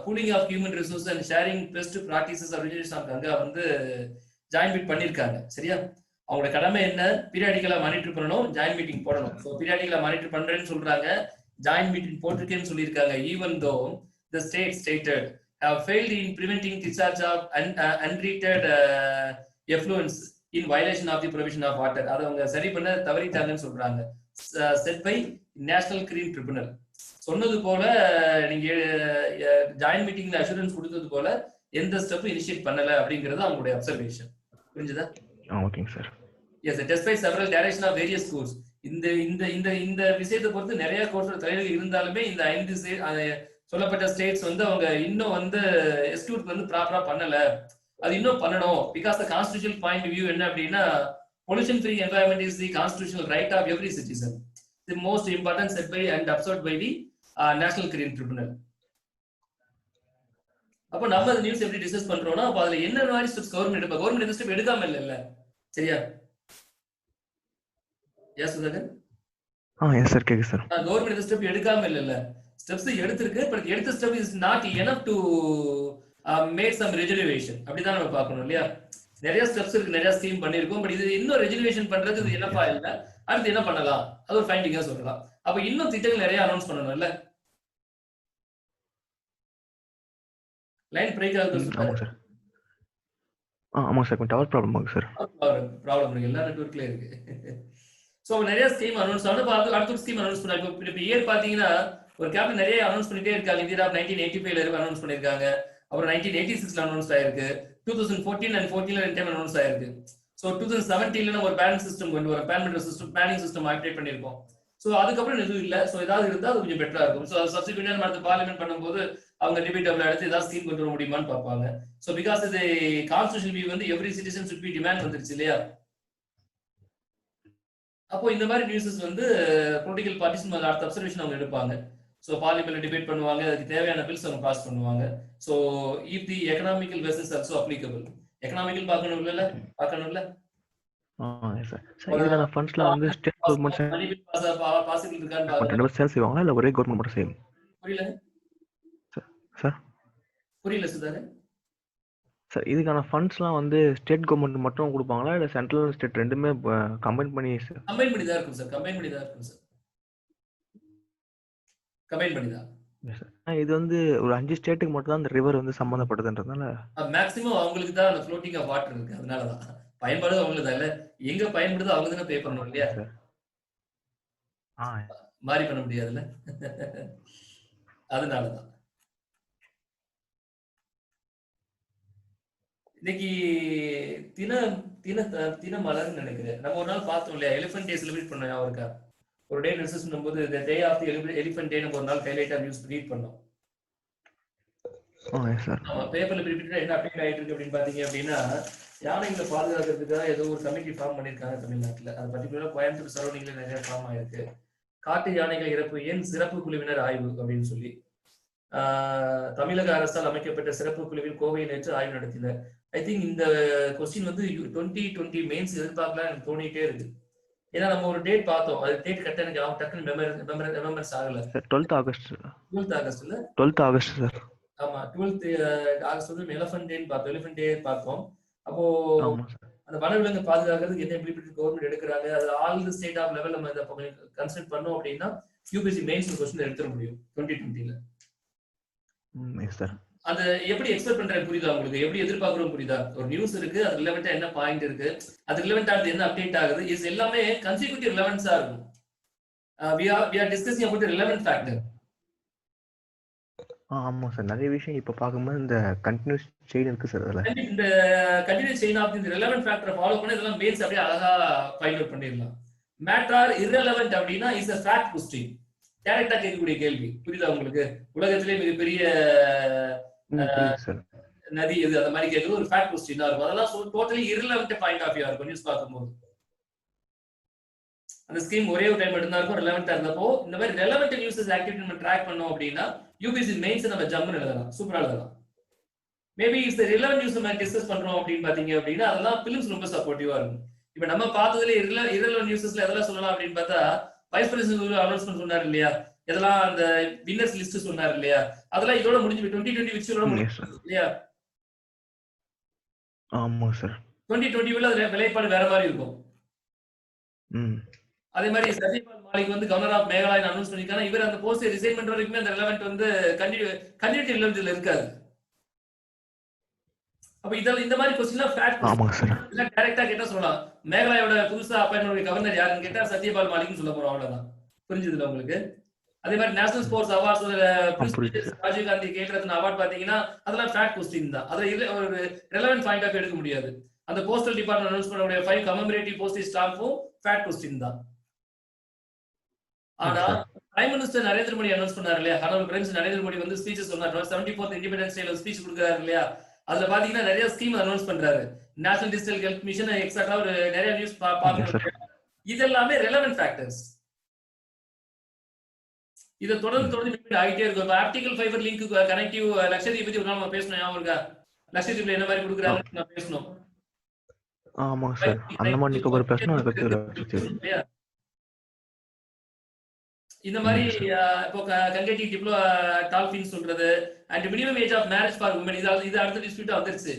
pooling of human resource and sharing best practices of rejuvenation of Ganga வந்து ஜாயின் மீட் பண்ணிருக்காங்க. சரியா, அவங்களோட கடமை என்ன, பீரியாடிக்கலா மானிட்டர் பண்ணணும், ஜாயின் மீட்டிங் போடணும். ஸோ பீரியாடிக்கலா மானிட்டர் பண்றேன்னு சொல்றாங்க, ஜாயின் மீட்டிங் போட்டிருக்கேன்னு சொல்லியிருக்காங்க. Even though the state stated have failed in preventing discharge of untreated effluents in violation of the provision of water. அதை அவங்க சரி பண்ண தவறிட்டாங்கன்னு சொல்றாங்க. Set by national green tribunal. சொன்னது போல நீங்க ஜாயின் மீட்டிங்ல அஷூரன்ஸ் கொடுத்தது போல எந்த ஸ்டெப்பும் இனிஷியேட் பண்ணல அப்படிங்கிறது அவங்களுடைய அப்சர்வேஷன். புரிஞ்சுதா? ஓகேங்க sir. Yes, despite several direction of various schools. இந்த இந்த இந்த இந்த விஷயத்தை பொறுத்து நிறைய கோர்ஸ் தலைவர்கள் இருந்தாலுமே இந்த 5 சொல்லப்பட்ட ஸ்டேட்ஸ் வந்து அவங்க இன்னும் வந்து எக்ஸிக்யூட் வந்து ப்ராப்பரா பண்ணல. அது இன்னும் பண்ணணும். Because the constitutional point view என்ன அப்படின்னா, pollution free environment is the constitutional right of every citizen. The most important set by and observed by the national green tribunal. அப்போ நம்ம அந்த நியூஸ் எப்படி டிஸ்கஸ் பண்றோம்னா, அப்போ அதுல என்ன மாதிரி ஸ்டெப்ஸ் கவர்மெண்ட் எடுப்பா, கவர்மெண்ட் எந்த ஸ்டெப் எடுக்காம இல்ல. சரியா? எஸ் சுதாகர். எஸ் சார், கேக்குது சார். கவர்மெண்ட் எந்த ஸ்டெப் எடுக்காம இல்ல, ஸ்டெப்ஸ் எடுத்திருக்கு. பட் எடுத்த step is not enough to make some rejuvenation. அப்படிதான் நம்ம பார்க்கணும் இல்லையா? நிறைய ஸ்டெப்ஸ் இருக்கு, நிறைய ஸ்கீம் பண்ணிருக்கோம். பட் இது இன்னும் ரெஜுவேஷன் பண்றதுக்கு இது என்னப்பா இல்ல, அடுத்து என்ன பண்ணலாம், அது ஒரு ஃபைண்டிங்கா சொல்லலாம். அப்ப இன்னும் திட்டங்கள் நிறைய அனௌன்ஸ் பண்ணணும் இல்ல? லைன் பிரேக் ஆகுது சார். ஆமாங்க சார், கொஞ்சம் டவர் ப்ராப்ளம் ஆகுது சார். ப்ராப்ளம் இருக்கு, எல்லா நெட்வொர்க்லயும் இருக்கு. சோ நிறைய ஸ்கீம் அனௌன்ஸ் ஆனது. அடுத்த ஸ்கீம் அனௌன்ஸ் பண்ணாங்க. இப்ப இயர் பாத்தீங்கன்னா ஒரு கேபினட் நிறைய அனௌன்ஸ் பண்ணிட்டே இருக்காங்க. இந்தியா 1985ல அனௌன்ஸ் பண்ணிருக்காங்க, அப்புறம் 1986ல அனௌன்ஸ் ஆயிருக்கு, 2014 and 14ல ரெண்டு டைம் அனௌன்ஸ் ஆயிருக்கு. சோ 2017ல ஒரு பேனிங் சிஸ்டம் கொண்டு வரோம், பேனிங் சிஸ்டம் அப்டேட் பண்ணிருக்கோம். சோ அதுக்கப்புறம் எதுவும் இல்ல. சோ ஏதாவது இருந்தா அது கொஞ்சம் பெட்டரா இருக்கும். சோ சப்சிக்வெண்டா நம்ம அடுத்த பார்லிமெண்ட் பண்ணும்போது அவங்க டிபேட் அடுத்து ஏதாவது ஸ்கீம் கொண்டு வர முடியுமான்னு பார்ப்பாங்க. சோ பிகாஸ் இது கான்ஸ்டிடியூஷன் வியூ வந்து every citizen should be demand வந்துருச்சு இல்லையா? அப்போ இந்த மாதிரி நியூஸஸ் வந்து பொலிட்டிக்கல் பார்ட்டிஸ் அடுத்த அப்சர்வேஷன் அவங்க எடுப்பாங்க. ஸோ பார்லிமெண்ட்ல டிபேட் பண்ணுவாங்க, அதுக்கு தேவையான பில்ஸ் அவங்க பாஸ் பண்ணுவாங்க. So if the economical versus also applicable. Economical பார்க்கணும் இல்ல, பார்க்கணும்ல. இதுக்கான ஃபண்ட்ஸ்லாம் வந்து ஸ்டேட் கவர்மெண்ட் பாசிபிள் இருக்கான்னு பாருங்க. ரெண்டு பேரும் செய்வாங்களா இல்ல ஒரே கவர்மெண்ட் மட்டும் செய்யும்? புரியல சார். புரியல சுதாரு. சார் இதுக்கான ஃபண்ட்ஸ்லாம் வந்து ஸ்டேட் கவர்மெண்ட் மட்டும் கொடுப்பாங்களா இல்ல சென்ட்ரல் ஸ்டேட் ரெண்டுமே கம்பைன் பண்ணி தான் இருக்கும் சார்? கம்பைன் பண்ணி தான் இருக்கும் சார். இது வந்து ஒரு 5 ஸ்டேட்டுக்கு மட்டும் தான் அந்த ரிவர் வந்து சம்பந்தப்பட்டதுன்றதுனால மேக்ஸிமம் அவங்களுக்கு தான் அந்த ஃப்ளோட்டிங் ஆஃப் வாட்டர் இருக்கு. அதனால தான் பயன்பாடு அவங்களுக்கு தான் இல்ல, எங்க பயன்படுதோ அவங்க தானே பே பண்ணணும் இல்லையா? மாறி பண்ண முடியாதுல்ல. அதனாலதான் இன்னைக்கு தின மலர்னு நினைக்கிறேன். நம்ம ஒரு நாள் பார்த்தோம் இல்லையா, எலிஃபென்ட் டே செலிப்ரேட் பண்ணோம். அவருக்கா ஒரு டே டிஸ்கஸ் பண்ணும்போது the day of the elephant day நம்ம ஒரு நாள் ஹைலைட்டா நியூஸ் ரீட் பண்ணோம். ஆமா, பேப்பர்ல ரிப்பீட்டடா என்ன அப்டேட் ஆயிட்டு இருக்கு அப்படின்னு பாத்தீங்க அப்படின்னா, யானைகளை பாதுகாக்கிறதுக்காக ஏதோ ஒரு கமிட்டி ஃபார்ம் பண்ணிருக்காங்க தமிழ்நாட்டுல. அது பர்டிகுலரா கோயம்புத்தூர் சரௌண்டிங்ல நிறைய ஃபார்ம் ஆயிருக்கு. காட்டு யானைகள் இறப்பு ஏன் சிறப்பு குழுவினர் ஆய்வு அப்படின்னு சொல்லி தமிழக அரசால் அமைக்கப்பட்ட சிறப்பு குழுவில் கோவையில் நேற்று ஆய்வு நடத்தினர். ஐ திங்க் இந்த கொஸ்டின் வந்து 2020 மெயின்ஸ் எதிர்பார்க்கலாம் எனக்கு தோணிட்டே இருக்கு. ஏன்னா நம்ம ஒரு டேட் பார்த்தோம், அது டேட் கரெக்டா எனக்கு டக்குன்னு மெமரிஸ் ஆகல. 12th ஆகஸ்ட் இல்ல 12th ஆகஸ்ட் சார். ஆமா, 12th ஆகஸ்ட் வந்து எலிஃபென்ட் டே பார்த்தோம். அப்போ அந்த வனவிலங்கு பாதுகாக்கிறதுக்கு என்ன இம்ப்ளிமெண்ட் கவர்மெண்ட் எடுக்கிறாங்க, அது all the state of level நம்ம இத கன்சிடர் பண்ணோம் அப்படின்னா யூபிஎஸ்சி மெயின்ஸ் क्वेश्चन எடுத்துற முடியும் 2020ல. சார் அது எப்படி எக்ஸ்பெக்ட் பண்றது புரியுதா உங்களுக்கு? எப்படி எதிர்பார்க்கறோம் புரியுதா? ஒரு நியூஸ் இருக்கு, அது ரிலவெண்டா என்ன பாயிண்ட் இருக்கு, அது ரிலவெண்டா என்ன அப்டேட் ஆகுது, இது எல்லாமே கன்சிக்யூட்டிவ் ரிலவென்ஸா இருக்கும். we are discussing about the relevant factor. ஆமா சார், நிறைய விஷயம் இப்ப பாக்கும்போது இந்த கண்டினியூஸ் செயின் இருக்கு சார். அதுல இந்த continuous chain of the relevant ஃபேக்டரை ஃபாலோ பண்ணி இதெல்லாம் பேஸ் அப்படியே அழகா ஃபைண்ட் அவுட் பண்ணிடலாம். மேட்டர் irrelevant அப்படினா இஸ் a fact question. டைரக்டா கேட்கக்கூடிய கேள்வி. புரியுதா உங்களுக்கு? உலகத்திலே மிகப்பெரிய நதி எது அந்த மாதிரி கேட்கறது ஒரு ஃபேக்ட் கொஸ்டினா இருக்கும். அதெல்லாம் டோட்டலி இர்ரெலவென்ட் பாயிண்ட் ஆஃப் வியூ இருக்கும் நியூஸ் பார்க்கும்போது. அந்த ஸ்கீம் ஒரே ஒரு டைம் மட்டும் தான் இருக்கும் ரெலவெண்டா இருந்தப்போ இந்த மாதிரி ரெலவெண்ட் நியூஸஸ் ஆக்டிவிட்டி நம்ம ட்ராக் பண்ணோம் அப்படின்னா யூபிசி மெயின்ஸ் நம்ம ஜம்னு எழுதலாம், சூப்பரா எழுதலாம். மேபி இஸ் ரிலவெண்ட் நியூஸ் நம்ம டிஸ்கஸ் பண்றோம் அப்படின்னு பாத்தீங்க அப்படின்னா அதெல்லாம் பிலிம்ஸ் ரொம்ப சப்போர்ட்டிவா இருக்கும். இப்ப நம்ம பார்த்ததுல இரலவெண்ட் நியூஸஸ்ல எதெல்லாம் சொல்லலாம் அப்படின்னு பார்த்தா வைஸ் பிரசிடென்ட் அனௌன்ஸ்மெண்ட் சொன்னார் இல்லையா, இதெல்லாம் அந்த வின்னர்ஸ் லிஸ்ட் சொன்னார் இல்லையா, அதெல்லாம் இதோட முடிஞ்சு 2020 விச்சோட முடிஞ்சு இல்லையா. ஆமா சார். 2020 அதுல விலைப்பாடு வேற மாதிரி இருக்கும். அதே மாதிரி சத்யபால் மாலிக் வந்து கவர்னர் ஆஃப் மேகாலயா அனௌன்ஸ் பண்ணிருக்காங்க. இவர் அந்த போஸ்ட் ரிசைன்மெண்ட் வரைக்குமே அந்த ரெலவெண்ட் வந்து கண்டினியூட்டி ரெலவென்ட்ல இருக்காது. அப்ப இதெல்லாம் இந்த மாதிரி क्वेश्चनலாம் ஃபேக்ட் இல்ல டைரக்டா கேட்டா சொல்லலாம். மேகாலயாவோட புதுசா அப்பாயின்ட் கவர்னர் யாருன்னு கேட்டா சத்யபால் மாலிக்னு சொல்ல போறோம், அவ்வளவுதான். புரிஞ்சுதுல உங்களுக்கு? அதே மாதிரி national sports awards Rajiv Gandhi கேட்கறது அவார்ட் பாத்தீங்கன்னா அதெல்லாம் ஃபேக்ட் கொஸ்டின் தான். அதுல ஒரு ரெலவென்ட் பாயிண்ட் ஆஃப் எடுக்க முடியாது. அந்த போஸ்டல் டிபார்ட்மெண்ட் அனௌன்ஸ் பண்ணக்கூடிய 5 கமெமரேட்டிவ் போஸ்டேஜ் ஸ்டாம்பும் ஃபேக்ட் கொஸ்டின் தான். ஆனா prime minister Narendra Modi announce பண்ணாரு இல்லையா, honourable prime minister Narendra Modi வந்து ஸ்பீச்சஸ் சொன்னார். 74th இண்டிபெண்டன்ஸ் டேல ஸ்பீச் கொடுக்கறாரு இல்லையா, அதுல பாத்தீங்கன்னா நிறைய ஸ்கீம் அனௌன்ஸ் பண்றாரு. National digital health mission etcetera ஒரு நிறைய நியூஸ் பாக்குறோம். இதெல்லாமே ரெலவென்ட் ஃபேக்டர்ஸ். இத தொடர்ந்து மீட் ஆகிட்டே இருக்கும். இப்ப optical fibre link connective Lakshadweep பத்தி ஒரு நாள் நம்ம பேசணும், ஞாபகம் இருக்கா? லட்சதீப்ல என்ன மாதிரி கொடுக்குறாங்க நான் பேசணும். ஆமா சார், அந்தமான் நிக்கோபார் பேசணும். அத பத்தி இந்த மாதிரி இப்போ கங்கேட்டி டிப்ளோ டால்பின் சொல்றது and minimum age of marriage for women, இது அடுத்த டிஸ்பியூட் வந்துருச்சு.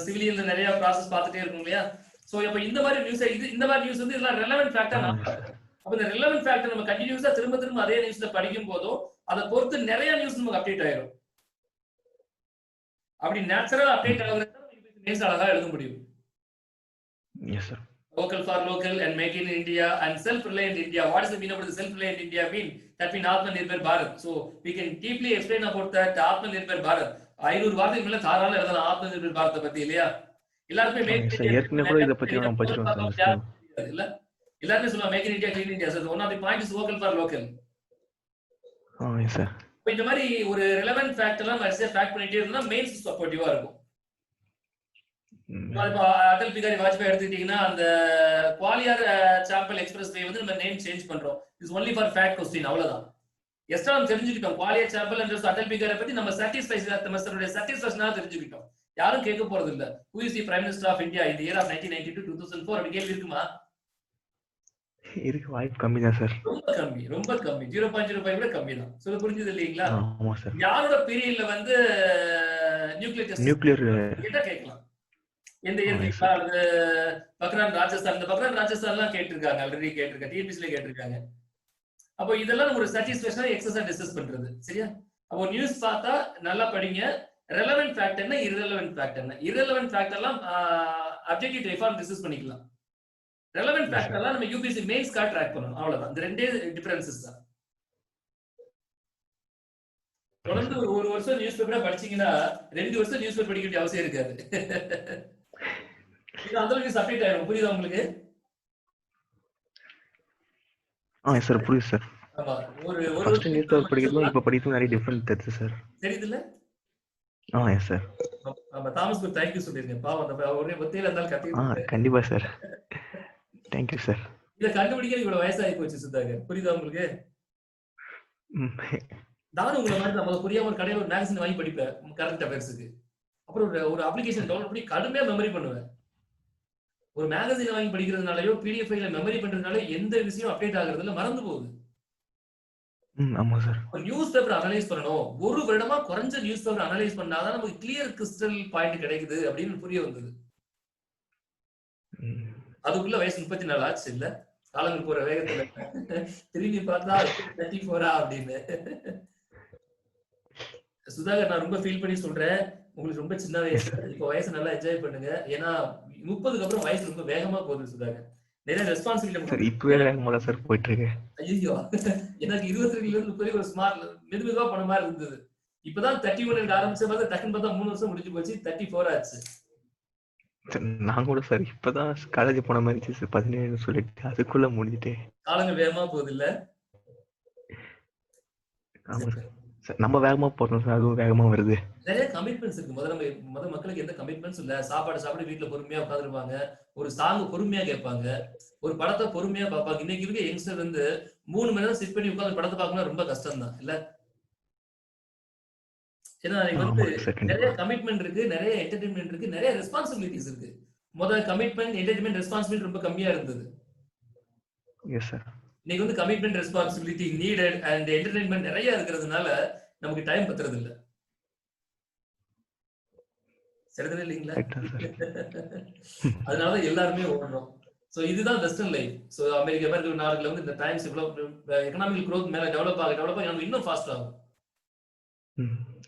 சிவிலியன்ல நிறைய ப்ராசஸ் பார்த்துட்டே இருக்கும் இல்லையா. சோ இப்போ இந்த மாதிரி நியூஸ் வந்து இதெல்லாம் ரெலவென்ட் ஃபேக்டர். அப்ப இந்த ரெலவென்ட் ஃபேக்டர் நம்ம கண்டினியூஸா திரும்ப அதே நியூஸ்ல படிக்கும் போதும் அதை பொறுத்து நிறைய நியூஸ் நமக்கு அப்டேட் ஆயிரும். அப்படி நேச்சுரல் அப்டேட் ஆகுறது நியூஸ் அழகா எழுத முடியும். Yes sir. Local for local and make in India and self-reliant India. What is the meaning of the self-reliant India mean? That means Atmanirbhar Bharat. So we can deeply explain about that Atmanirbhar Bharat. 500 வார்த்தைக்கு மேல தாராளமா எழுதலாம் ஆத்மநிர்பர் பாரத பத்தி இல்லையா. எல்லாருமே ஏற்கனவே கூட இத பத்தி நம்ம படிச்சோம் சார். இல்ல எல்லாருமே சொல்லுவாங்க make in India clean India. So one of the point is local for local. Yes sir. இந்த மாதிரி ஒரு ரெலவென்ட் ஃபேக்டர்லாம் வரிசையா ஃபேக்ட் பண்ணிட்டே இருந்தா மெயின்ஸ் சப்போர்ட்டிவா இருக்கும். அடல் பிகாரி வாஜ்பாய் எடுத்துக்கிட்டீங்கன்னா அந்த குவாலியர் சாம்பல் எக்ஸ்பிரஸ் வே வந்து நம்ம நேம் சேஞ்ச் பண்றோம். It's only for fact question, அவ்வளவுதான். எஸ்ட்ரா நம்ம தெரிஞ்சுக்கிட்டோம் குவாலியர் சாம்பல் அண்ட் அடல் பிகாரி பத்தி நம்ம சாட்டிஸ்ஃபேக்ஷனா தெரிஞ்சுக்கிட்டோம். யாரும் கேட்க போறது இல்ல. Who is the prime minister of India in the year of 1992 2004 அப்படி கேள்வி இருக்குமா? இருக்கு, வாய்ப்பு கம்மி தான் சார். ரொம்ப கம்மி 0.05 விட கம்மி தான். சொல்ல புரிஞ்சது இல்லீங்களா? ஆமா சார். யாரோட பீரியட்ல வந்து நியூக்ளியர் கிட்ட கேட்கலாம். எந்த இயற்கை பக்ரான் ராஜஸ்தான், இந்த பக்ரான் ராஜஸ்தான் எல்லாம் கேட்டிருக்காங்க, ஆல்ரெடி கேட்டிருக்காங்க, டிஎன்பிசில கேட்டிருக்காங்க. அப்போ இதெல்லாம் ஒரு சாட்டிஸ்ஃபேக்ஷனா எக்ஸஸா டிஸ்கஸ் பண்றது, சரியா? அப்போ நியூஸ் பார்த்தா நல்லா படிங்க. ரெலவென்ட் ஃபேக்ட் என்ன, இரலவென்ட் ஃபேக்ட் என்ன. இரலவென்ட் ஃபேக்ட் எல்லாம் அப்ஜெக்டிவ் ரிஃபார்ம் டிஸ்கஸ் பண்ணிக்கலாம். ரெலவென்ட் ஃபேக்ட் எல்லாம் நம்ம யூபிஎஸ்சி மெயின்ஸ் கார்டு ட்ராக் பண்ணணும், அவ்வளவுதான். இந்த ரெண்டே டிஃபரன்சஸ் தான். தொடர்ந்து ஒரு வருஷம் நியூஸ் பேப்பரா படிச்சீங்கன்னா 2 வருஷம் நியூஸ் பேப்பர் படிக்க வேண்டிய அவசியம் இருக்காது. இது அந்த அளவுக்கு சப்டேட் ஆயிடும். புரியுதா உங்களுக்கு? சார் புரியுது சார். ஆமா, ஒரு ஃபர்ஸ்ட் நியூஸ் பேப்பர் படிக்கிறதும் இப்ப படிக்கிறதும் நிறைய டிஃபரன்ஸ் தெரியுது சார். தெரியுதுல? Yes sir. ஆமா, தாமஸ் குட் தேங்க் யூ சொல்லிருங்க. பாவம் அந்த ஒரே ஒத்தையில இருந்தால் கத்திட்டு. கண்டிப்பா சார். Thank you sir. இத கண்டுபிடிக்க இவ்வளவு வயசாகி போச்சு சுதாகர். புரியுதா உங்களுக்கு? நானும் உங்களை மாதிரி நம்ம புரியாம ஒரு கடையில ஒரு மேகசின் வாங்கி படிப்பேன் கரண்ட் அஃபேர்ஸுக்கு. அப்புறம் ஒரு அப்ளிகேஷன் டவுன்லோட் பண்ணி கடுமையா மெமரி பண்ணுவேன். ஒரு மேகசின் வாங்கி படிக்கிறதுனாலயோ பிடிஎஃப் ஃபைல மெமரி பண்றதுனால எந்த விஷயம் அப்டேட் ஆகுறது இல்ல, மறந்து போகுது. ஆமா சார். ஒரு நியூஸ் பேப்பர் அனலைஸ் பண்ணணும். ஒரு வருடமா குறைஞ்ச நியூஸ் பேப்பர் அனலைஸ் பண்ணாதான் நமக்கு கிளியர் கிறிஸ்டல் பாயிண்ட் கிடைக்குது அப்படின்னு புரிய வந்தது. அதுக்குள்ள வயசு 34 ஆச்சு இல்ல, காலங்கள் போற வேகத்துல திரும்பி பார்த்தா 34 அப்படின்னு. சுதாகர், நான் ரொம்ப ஃபீல் பண்ணி சொல்றேன், உங்களுக்கு ரொம்ப சின்ன வயசு. இப்ப வயசு நல்லா என்ஜாய் பண்ணுங்க. ஏன்னா 30க்கு அப்புறம் வயசு ரொம்ப வேகமா போகுது சுதாகர். நிறைய ரெஸ்பான்சிபிலிட்டி இப்பவே வேகமா சார் போயிட்டு இருக்கு. ஐயோ, எனக்கு 22ல இருந்து 30 ஒரு ஸ்மார்ட் மெதுவா பண்ண மாதிரி இருந்தது. இப்பதான் 31 ஆரம்பிச்ச மாதிரி டக்குன்னு பார்த்தா 3 வருஷம் முடிஞ்சு போச்சு, 34 ஆச்சு. நான் கூட சார் இப்பதான் காலேஜ் போன மாதிரி 17 சொல்லிட்டு அதுக்குள்ள முடிஞ்சிட்டே. காலங்கள் வேகமா போகுது இல்ல? ஆமா சார். சார் நம்ம வேகமா போறோம் சார். அதுவும் வேகமா வருது. நிறைய கமிட்மெண்ட்ஸ் இருக்கு. முதல்ல மக்களுக்கு எந்த கமிட்மெண்ட்ஸ் இல்ல. சாப்பாடு வீட்ல பொறுமையா உட்கார்ந்துருப்பாங்க. ஒரு சாங் பொறுமையா கேட்பாங்க. ஒரு படத்த பொறுமையா பார்ப்பாங்க. இன்னைக்கு இருக்க யங்ஸ்டர் வந்து 3 மணி நேரம் சிட் பண்ணி உட்கார்ந்து படத்த பார்க்கணும்னா ரொம்ப கஷ்டம் தான் இல்ல? ஏன்னா இன்னைக்கு வந்து ஆமாங்க சார். நிறைய கண்டிப்பா. கமிட்மெண்ட் இருக்கு, நிறைய என்டர்டெயின்மெண்ட் இருக்கு, நிறைய ரெஸ்பான்சிபிலிட்டிஸ் இருக்கு. கமிட்மெண்ட், என்டர்டெயின்மெண்ட், ரெஸ்பான்சிபிலிட்டி ரொம்ப கம்மியா இருந்தது. Yes sir. இன்னைக்கு வந்து commitment, responsibility, needed and entertainment நிறைய இருக்கிறதுனால நமக்கு டைம் பத்துறது இல்ல. சரிதானே இல்லீங்களா? கரெக்ட்டா சார். அதனால எல்லாருமே ஓடுறோம். சோ இதுதான் வெஸ்டர்ன் லைஃப். சோ அமெரிக்கா மாதிரி ஒரு நாடுல வந்து இந்த டைம்ஸ் எக்கனாமிக் growth மேல டெவலப் ஆக நம்ம இன்னும் ஃபாஸ்ட் ஆகும்.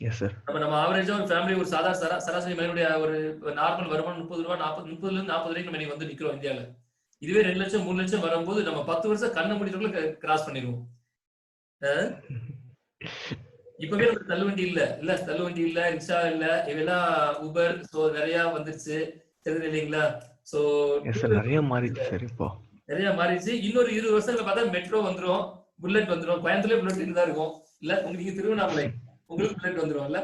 Yes sir. நம்ம ஆவரேஜா ஒரு ஃபேமிலி ஒரு சராசரி மனிதனுடைய ஒரு நார்மல் வருமானம் ரூ. 30 ல இருந்து 40 வரைக்கும் நம்ம இன்னைக்கு வந்து நிக்கிறோம் இந்தியால. இதுவே 2 லட்சம் 3 லட்சம் வரும்போது நம்ம 10 வருஷம் கண்ண மூடிட்டுக்குள்ள கிராஸ் பண்ணிடுவோம். இப்பவே ஒரு தள்ளுவண்டி இல்ல தள்ளுவண்டி இல்ல, ரிக்ஷா இல்ல, இதெல்லாம் உபர் சோ நிறைய வந்துருச்சு. தெரியுது இல்லீங்களா? சோ நிறைய மாறிடுச்சு சார் இப்போ. நிறைய மாறிடுச்சு. இன்னொரு 20 வருஷத்துல பார்த்தா மெட்ரோ வந்துரும், புல்லட் வந்துரும். கோயம்புத்தூர்ல புல்லட் தான் இருக்கும் இல்ல? உங்களுக்கு திருவண்ணாமலை உங்களுக்கு புல்லட் வந்துரும்ல?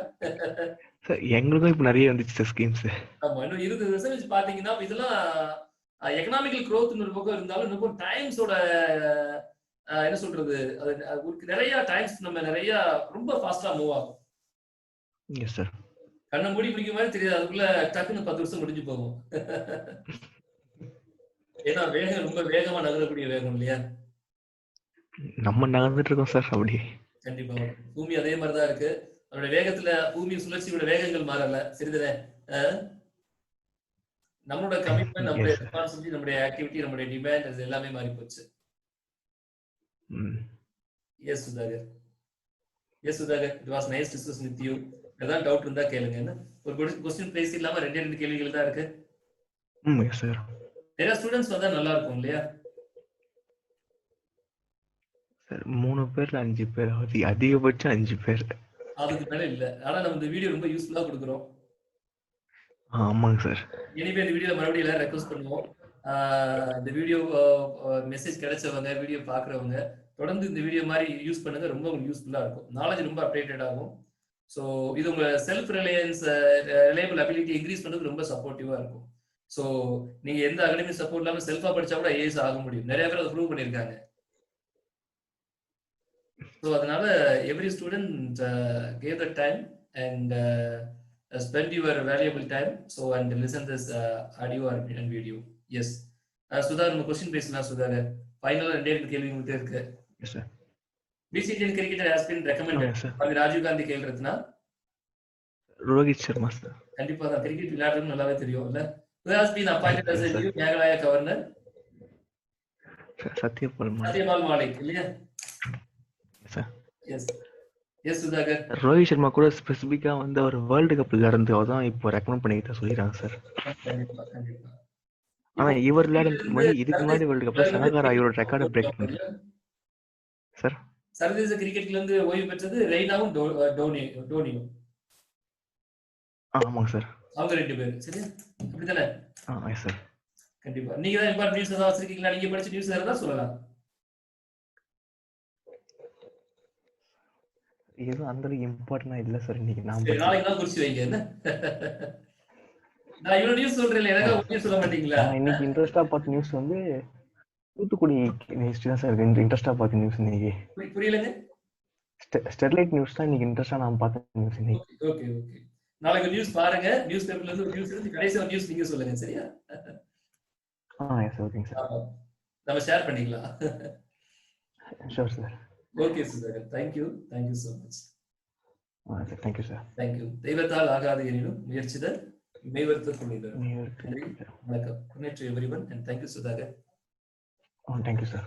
சார் எங்களுக்கும் இப்ப நிறைய வந்துச்சு சார் ஸ்கீம்ஸ். ஆமா, இன்னும் 20 வருஷம் கழிச்சு பாத்தீங்கன்னா இதெல்லாம் எக்கனாமிக்கல் growth ஒரு பக்கம் இருந்தாலும் இன்னும் டைம்ஸோட என்ன சொல்றது, நிறைய டைம்ஸ் நம்ம நிறைய ரொம்ப ஃபாஸ்டா மூவ் ஆகும். Yes sir. கண்ண மூடி பிடிக்கிற மாதிரி தெரியாது, அதுக்குள்ள டக்குன்னு 10 வருஷம் முடிஞ்சு போகும். ஏன்னா வேகம் ரொம்ப வேகமா நகரக்கூடிய வேகம் இல்லையா? நம்ம நகர்ந்துட்டு இருக்கோம் சார் அப்படி. கண்டிப்பா பூமி அதே மாதிரிதான் இருக்கு. அதோட வேகத்துல பூமி சுழற்சியோட வேகங்கள் மாறல. சரிதானே? நம்மளோட கமிட்மெண்ட், நம்மளுடைய ரெஸ்பான்சிபிலிட்டி, நம்மளுடைய ஆக்டிவிட்டி, நம்மளுடைய டிமாண்ட் அது எல்லாமே மாறி போச்சு. Yes Sudhakar. It was nice discuss with you. ஏதாவது டவுட் இருந்தா கேளுங்க. என்ன ஒரு क्वेश्चन பேசி இல்லாம 2 கேள்விகள் தான் இருக்கு. Yes sir. நிறைய ஸ்டூடண்ட்ஸ் வந்தா நல்லா இருக்கும் இல்லையா? சார் 3 பேர்ல 5 பேர், அதிகபட்சம் 5 பேர். அதுக்கு மேல இல்ல. ஆனா நம்ம இந்த வீடியோ ரொம்ப யூஸ்ஃபுல்லா கொடுக்குறோம். ஆமாங்க சார். இனிமே இந்த வீடியோ மறுபடியும் எல்லாரும் ரெக்வெஸ்ட் பண்ணுவோம். இந்த வீடியோ மெசேஜ் கிடைச்சவங்க, வீடியோ பாக்குறவங்க தொடர்ந்து இந்த வீடியோ மாதிரி யூஸ் பண்ணுங்க. ரொம்ப உங்களுக்கு யூஸ்ஃபுல்லா இருக்கும். நாலேஜ் ரொம்ப அப்டேட்டட் ஆகும். ஸோ இது உங்க self Reliance, reliable ability increase பண்றதுக்கு ரொம்ப சப்போர்ட்டிவா இருக்கும். ஸோ நீங்க எந்த அகாடமிக் சப்போர்ட் இல்லாம செல்ஃபா படிச்சா கூட ஐஏஎஸ் ஆக முடியும். நிறைய பேர் அதை ப்ரூவ் பண்ணியிருக்காங்க. ஸோ அதனால every student gave the time and spend your valuable time and listen this audio and video. Yes. Sudha, நம்ம क्वेश्चन பேசலாம் சுதாகர். ஃபைனலா 2 கேள்வி மட்டும் இருக்கு. Yes sir. Which Indian cricketer has been recommended by Rajiv Gandhi Khel Ratna? Rohit Sharma sir. கண்டிப்பா தான் கிரிக்கெட் விளையாடுறது நல்லாவே தெரியும் இல்ல? Who has been appointed as a new Meghalaya governor? Satyapal Malik இல்லையா? Sir. Yes yes Sudhakar. Rohit Sharma கூட ஸ்பெசிபிக்கா வந்து ஒரு வேர்ல்டு கப் விளையாடுறது அதான் இப்போ ரெக்கமெண்ட் பண்ணிக்கிட்ட சொல்லிடுறாங்க சார். கண்டிப்பா கண்டிப்பா. ஆனா இவர் விளையாடுறதுக்கு முன்னாடி இதுக்கு முன்னாடி வேர்ல்டு கப்ல சனகாரா இவரோட ரெக்கார்டை பிரேக் பண்ணாரு சார். சர்வதேச கிரிக்கெட்ல இருந்து ஓய்வு பெற்றது ரெய்னாவும் டோனியும். ஆமாங்க சார். அவங்க 2 பேர். சரி அப்படிதானே? Yes sir. கண்டிப்பா. நீங்க தான் இம்பார்ட்டன்ட் நியூஸ் ஏதாவது வச்சிருக்கீங்களா? நீங்க படிச்ச நியூஸ் இருந்தா சொல்லலாம். ஏதோ அந்த அளவுக்கு இம்பார்ட்டன்டா இல்ல சார் இன்னைக்கு. நாளைக்கு தான் குறிச்சு வைங்க. என்ன நான் இவ்வளவு நியூஸ் சொல்றேன், எனக்கு ஒண்ணே சொல்ல மாட்டீங்களா? இன்னைக்கு இன்ட்ரெஸ்டா பார்த்த நியூஸ் வந்து தூத்துக்குடி ஹிஸ்டரி தான் சார் இருக்கு. இன்ட்ரெஸ்டா பார்த்த நியூஸ் இன்னைக்கு. புரியலங்க. ஸ்டெர்லைட் நியூஸ் தான் இன்னைக்கு இன்ட்ரெஸ்டா நான் பார்த்த நியூஸ் இன்னைக்கு. Okay okay. நாளைக்கு நியூஸ் பாருங்க. நியூஸ் பேப்பர்ல இருந்து நியூஸ் எடுத்து கடைசியா நியூஸ் நீங்க சொல்லுங்க. சரியா? எஸ் ஓகேங்க சார். நம்ம ஷேர் பண்ணிக்கலாம். Sure sir. Okay Sudhakar. thank you so much. thank you sir. thank you. தெய்வத்தால் ஆகாது எனினும் முயற்சிதல் மெய்வர்த்த புனிதர். வணக்கம். Good night to everyone and thank you Sudhakar. thank you sir.